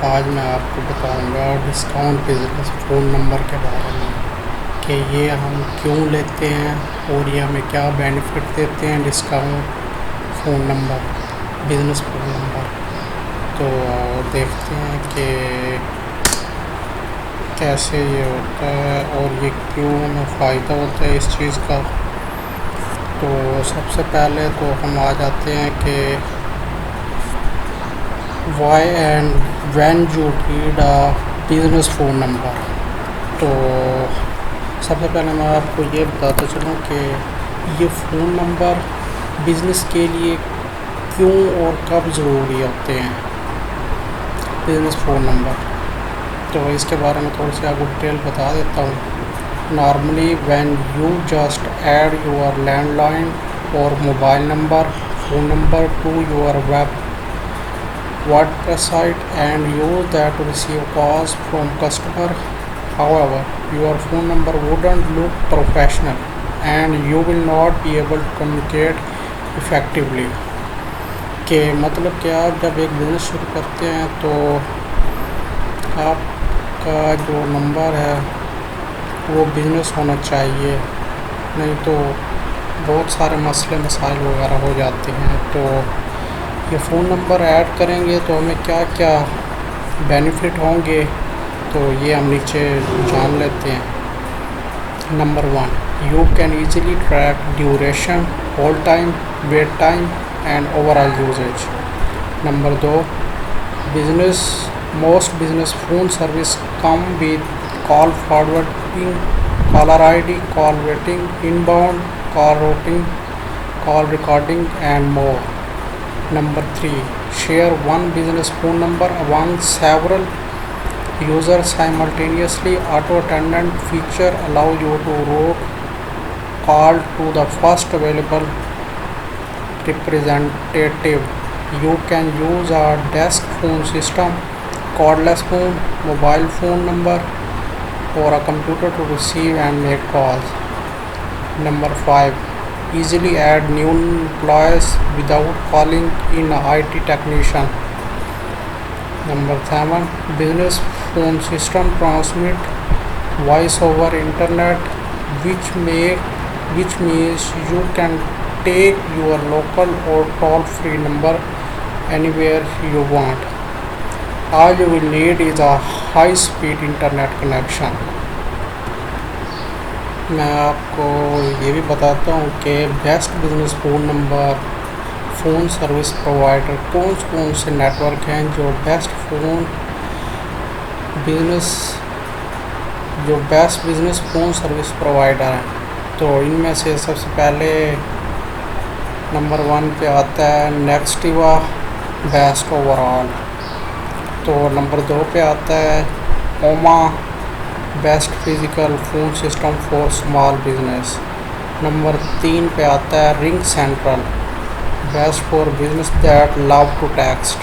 आज मैं आपको बताऊंगा डिस्काउंट बिजनेस फ़ोन नंबर के बारे में कि ये हम क्यों लेते हैं और ये हमें क्या बेनिफिट देते हैं। Discount phone number, business phone number, तो देखते हैं कि कैसे ये होता है और ये क्यों हमें फ़ायदा होता है इस चीज़ का। तो सबसे पहले तो हम आ जाते हैं कि why and when you need a business phone number. तो सबसे पहले मैं आपको ये बताता चलूँ कि ये फ़ोन नंबर बिज़नेस के लिए क्यों और कब ज़रूरी होते हैं, बिज़नेस फ़ोन नंबर। तो इसके बारे में थोड़ी सी आपको डिटेल बता देता हूँ। Normally when you just add your landline और mobile number phone number to your web WordPress site and use that to receive calls from customer. However, your phone number wouldn't look professional and you will not be able to communicate effectively. कि मतलब कि आप जब एक business शुरू करते हैं तो आपका जो नंबर है वो बिज़नेस होना चाहिए, नहीं तो बहुत सारे मसले मसाइल वगैरह हो जाते हैं। तो ये फ़ोन नंबर ऐड करेंगे तो हमें क्या क्या बेनिफिट होंगे, तो ये हम नीचे जान लेते हैं। Number 1, you can easily track duration, hold time, wait time and overall usage. Number 2, business most business phone service come with call forwarding, caller ID, call waiting, inbound call routing, call recording and more. Number 3, share one business phone number among several users simultaneously. Auto attendant feature allow you to route call to the first available representative. You can use a desk phone system, cordless phone, mobile phone number, or a computer to receive and make calls. Number 5, easily add new employees without calling in a IT technician. Number 7, business phone system transmit voice over internet, which means you can take your local or toll free number anywhere you want. All you will need is a high speed internet connection. मैं आपको ये भी बताता हूँ कि best business phone number phone service provider कौन से network हैं जो best business phone service provider हैं। तो इनमें से सबसे पहले नंबर 1 पे आता है नेक्स्टिवा, बेस्ट ओवरऑल। तो नंबर 2 पे आता है Ooma, best physical phone system for small business. Number 3 पे आता है RingCentral, best for business that love to text.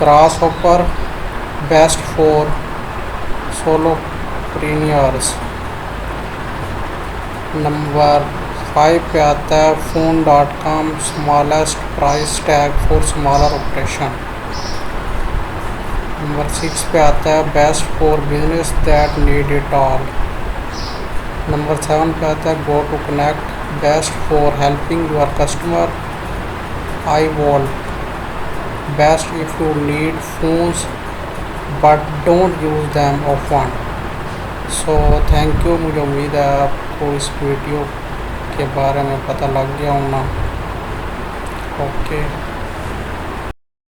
Grasshopper, best for solopreneurs. Number 5 पे आता है phone.com, smallest price tag for smaller operation. Number 6 पे आता है best for business that need it all. Number 7 पे आता है go to connect, best for helping your customer. I wall, best if you need phones but don't use them often. So thank you. मुझे उम्मीद है आपको इस video के बारे में पता लग गया होगा। ओके।